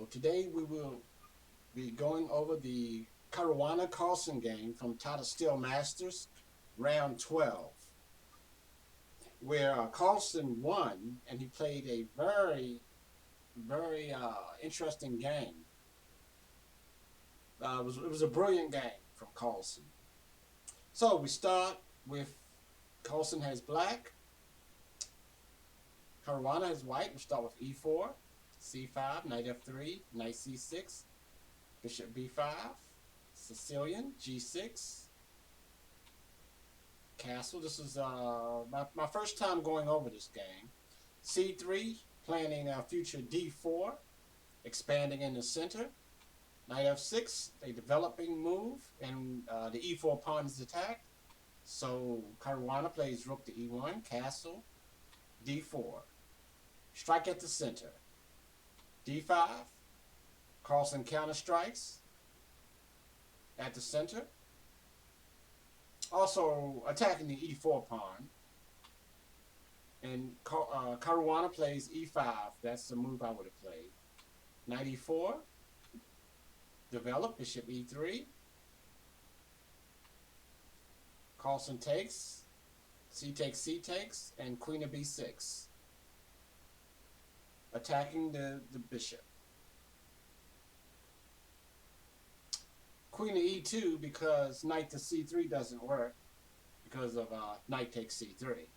So today we will be going over the Caruana-Carlsen game from Tata Steel Masters, round 12, where Carlsen won and he played a very interesting game. It was a brilliant game from Carlsen. So we start with Carlsen has black, Caruana has white. We start with e4, c5, knight f3, knight c6, bishop b5, Sicilian, g6, castle. This is my first time going over this game. c3, planning future d4, expanding in the center. Knight f6, a developing move, and the e4 pawn is attacked. So Caruana plays rook to e1, castle, d4, strike at the center, d5, Carlsen counter strikes at the center, also attacking the e4 pawn. And Caruana plays e5. That's the move I would have played. Knight e4, develop, bishop e3. Carlsen takes, c takes, and queen of b6. Attacking the bishop. Queen of e2 because knight to c3 doesn't work because of knight takes c3.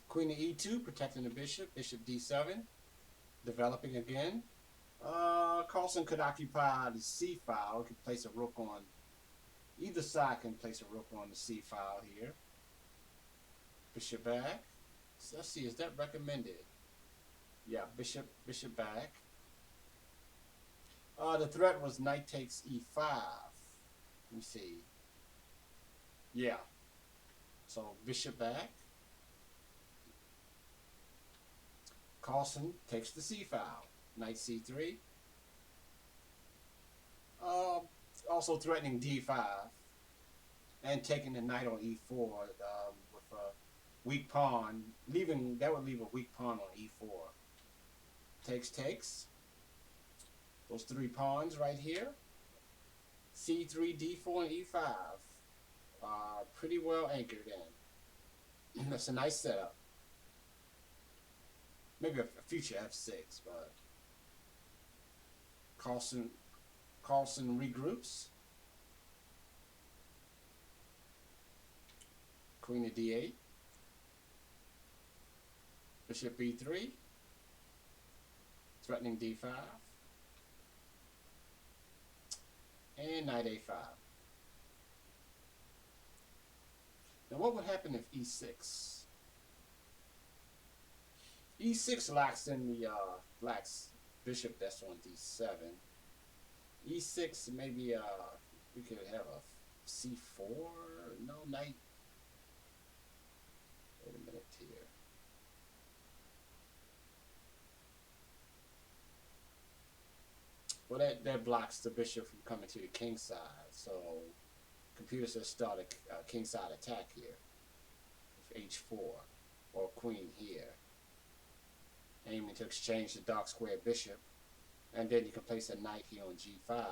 Queen of e2 protecting the bishop, bishop d7, developing again. Carlsen could occupy the c file, could place a rook on either side, can place a rook on the c file here. Bishop back. So let's see, is that recommended? Yeah, bishop back. The threat was knight takes e5. Let me see. Yeah. So bishop back. Carlsen takes the c file. Knight c3. Also threatening d5 and taking the knight on e4 with a weak pawn, that would leave a weak pawn on e4. Takes. Those three pawns right here, c3, d4, and e5, are pretty well anchored in. That's a nice setup. Maybe a future f6, but Carlsen regroups. Queen of d8, bishop b3, threatening d5, and knight a5. Now what would happen if e6? e6 locks in the locks bishop that's on d7. e6 maybe we could have a c4. No, knight. Wait a minute here. Well, that blocks the bishop from coming to the king side. So computer says start a king side attack here with h4 or queen here, aiming to exchange the dark square bishop, and then you can place a knight here on g5.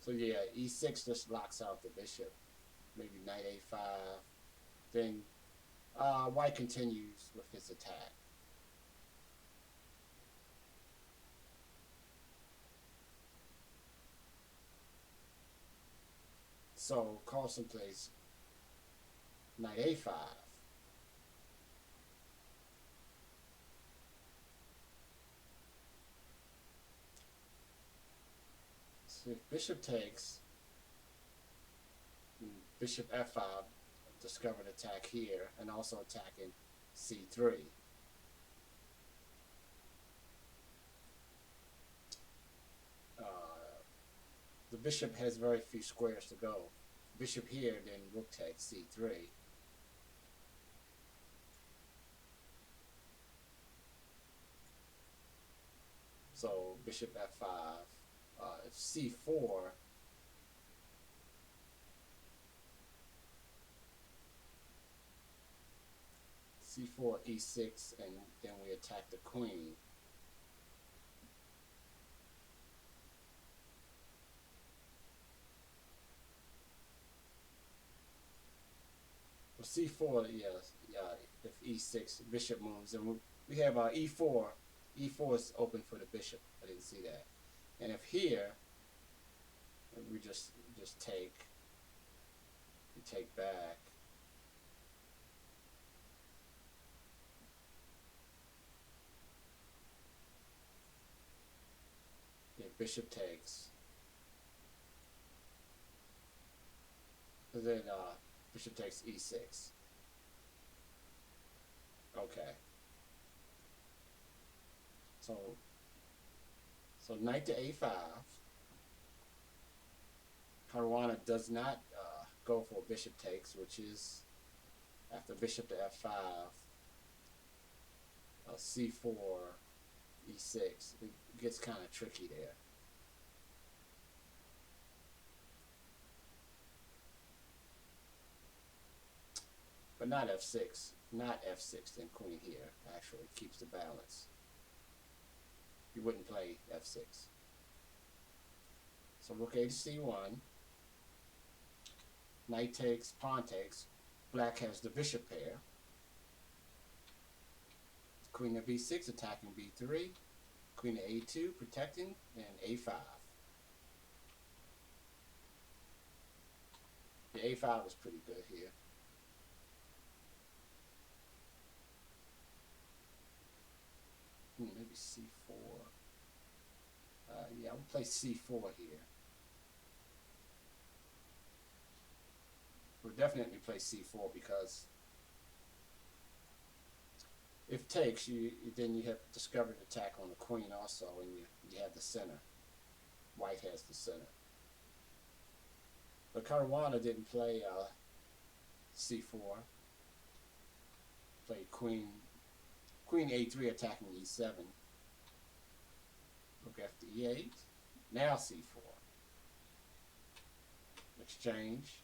So yeah, e6 just locks out the bishop. Maybe knight a5. Then white continues with his attack. So Carlsen plays knight a5. So if bishop takes, bishop f5, discovered attack here, and also attacking c3. The bishop has very few squares to go. Bishop here, then rook takes c3. So bishop f5, if c4, c4, e6, and then we attack the queen. Well, c4, yeah, if e6, bishop moves, and we have e4. E4 is open for the bishop. I didn't see that. And if here, we just take, we take back. Yeah, bishop takes. And then bishop takes e6. Okay. So knight to a5. Caruana does not go for bishop takes, which is after bishop to f5, c4, e6. It gets kind of tricky there. But not f6. Not f6, then queen here actually keeps the balance. You wouldn't play f6. So rook a to c1. Knight takes, pawn takes. Black has the bishop pair. Queen to b6, attacking b3. Queen to a2, protecting, and a5. The a5 was pretty good here. Maybe c4. Yeah, we'll play c4 here. We'll definitely play c4 because if takes, then you have discovered attack on the queen also, and you have the center. White has the center. But Caruana didn't play c4. Played queen a3 attacking e7. Rook after e8. Now c4. Exchange.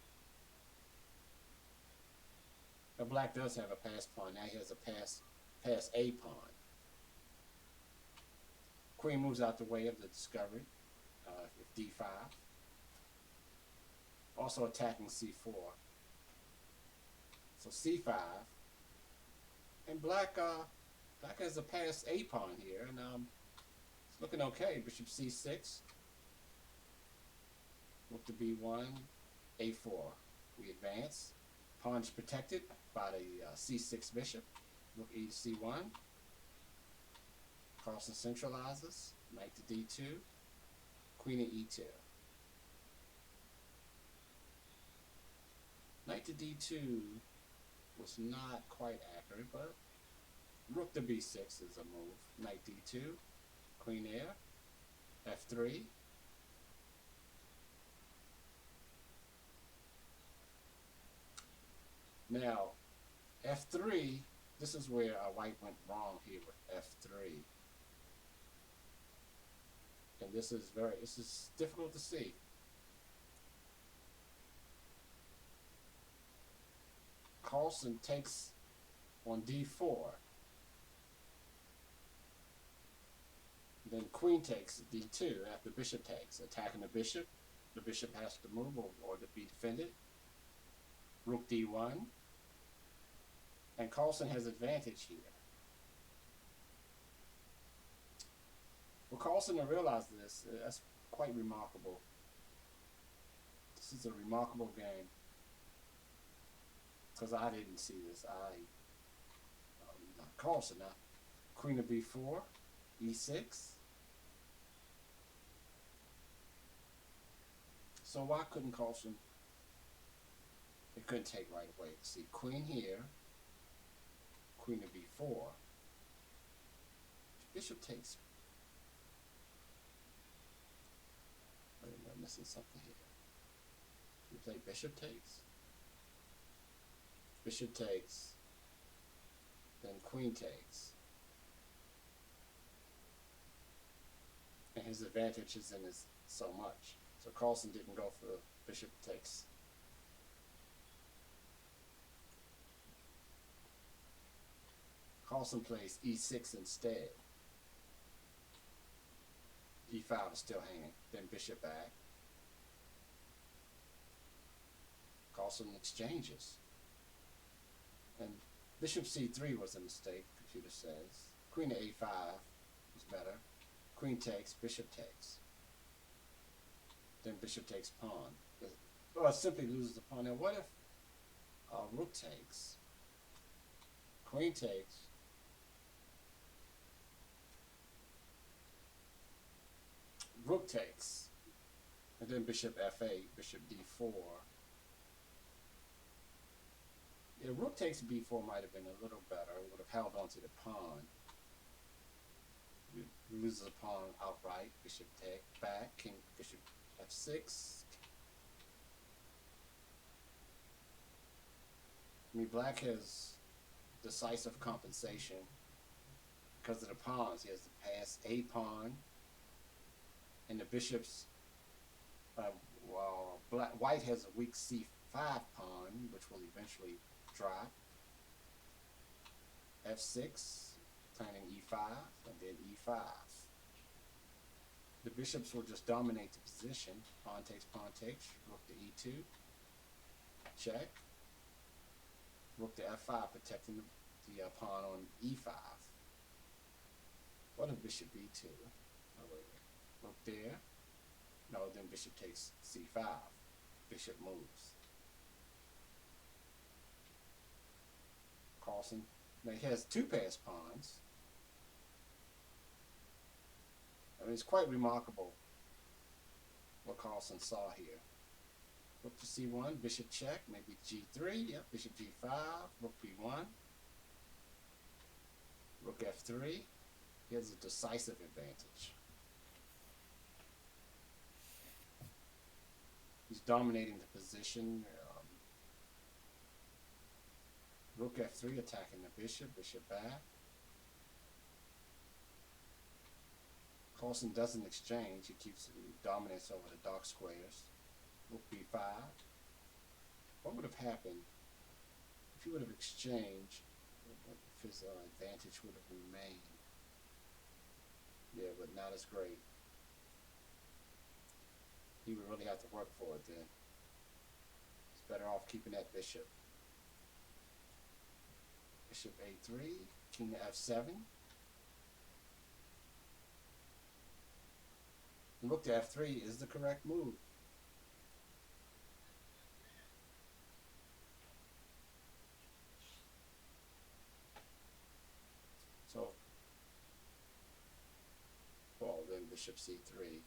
Now black does have a passed pawn. Now he has a pass a pawn. Queen moves out the way of the discovery. If d5. Also attacking c4. So c5. And black has a pass a pawn here, and it's looking okay. Bishop c6. Rook to b1, a4. We advance. Pawn's protected by the c6 bishop. Rook e to c1. Carlsen centralizes. Knight to d2. Queen to e2. Knight to d2 was not quite accurate, but rook to b6 is a move. Knight d2. Queen there. f3. Now, f3, this is where white went wrong here with f3. And this is difficult to see. Carlsen takes on d4. Then queen takes d2 after bishop takes, attacking the bishop. The bishop has to move or to be defended. Rook d1. And Carlsen has advantage here. For Carlsen to realize this, that's quite remarkable. This is a remarkable game. Because I didn't see this. Carlsen now. Queen to b4, e6. So why couldn't Carlsen? It couldn't take right away. See, queen here. Queen to b4. Bishop takes. Wait a minute, I'm missing something here. We play bishop takes. Bishop takes. Then queen takes. And his advantage is in his so much. So Carlsen didn't go for bishop takes. Carlsen plays e6 instead. e5 is still hanging. Then bishop back. Carlsen exchanges. And bishop c3 was a mistake, computer says. Queen to a5 was better. Queen takes, bishop takes. Then bishop takes pawn. Well, it simply loses the pawn. Now what if rook takes? Queen takes. Rook takes. And then bishop f8, bishop d4. Yeah, rook takes b4 might have been a little better. It would have held onto the pawn. Loses the pawn outright. Bishop take back. King, bishop f6. I mean, black has decisive compensation because of the pawns. He has to pass a pawn, and the bishops. While white has a weak c5 pawn, which will eventually drop. f6, planning e5, and then e5. The bishops will just dominate the position. Pawn takes, rook to e2, check. Rook to f5, protecting the pawn on e5. What if bishop b2? Oh, wait. Rook there. No, then bishop takes c5. Bishop moves. Carlsen, now he has two passed pawns. I mean, it's quite remarkable what Carlsen saw here. Rook to c1, bishop check, maybe g3, yep, bishop g5, rook b1, rook f3. He has a decisive advantage. He's dominating the position. Rook f3, attacking the bishop, bishop back. Carlsen doesn't exchange. He keeps dominance over the dark squares. Rook b5. What would have happened if he would have exchanged? If his advantage would have remained? Yeah, but not as great. He would really have to work for it then. He's better off keeping that bishop. Bishop a3, king to f7. And rook to f3 is the correct move. So, well, then bishop c3.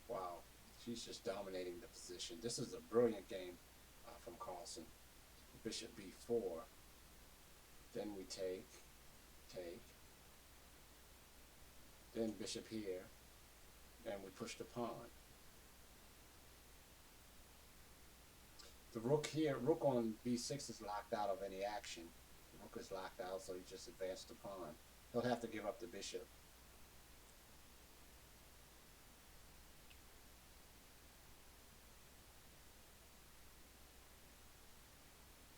Wow, she's just dominating the position. This is a brilliant game from Carlsen. Bishop b4. Then we take. Then bishop here. And we push the pawn. The rook here, rook on b6 is locked out of any action. The rook is locked out, so he just advanced the pawn. He'll have to give up the bishop.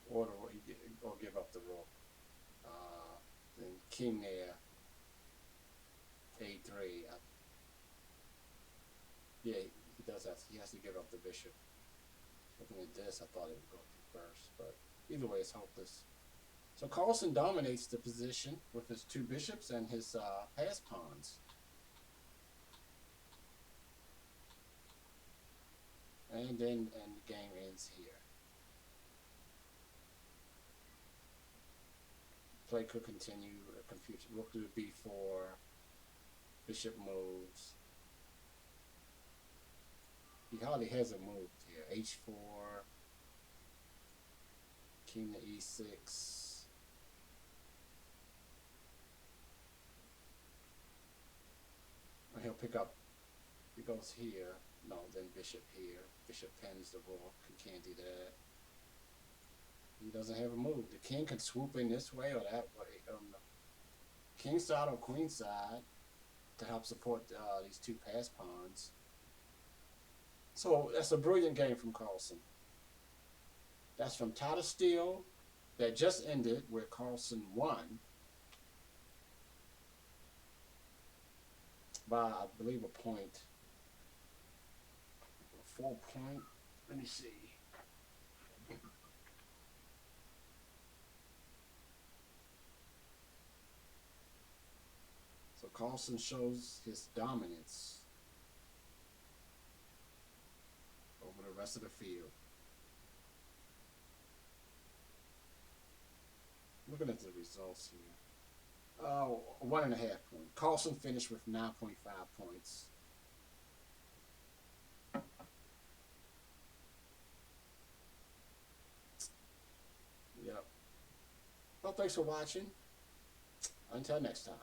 Or give up the rook. Then king there. a3. Yeah, he does have. He has to give up the bishop. Looking at this, I thought it would go first, but either way, it's hopeless. So Carlsen dominates the position with his two bishops and his passed pawns. And the game ends here. Play could continue. Rook to b4. Bishop moves. He hardly hasn't moved here. h4. King to e6. He'll pick up. He goes here. No, then bishop here. Bishop pins the rook. He can't do that. He doesn't have a move. The king can swoop in this way or that way. King side or queen side to help support these two passed pawns. So that's a brilliant game from Carlsen. That's from Tata Steel that just ended where Carlsen won by, I believe, a point. A full point. Let me see. So Carlsen shows his dominance over the rest of the field. Looking at the results here. 1.5 point. Carlsen finished with 9.5 points. Yep. Well, thanks for watching. Until next time.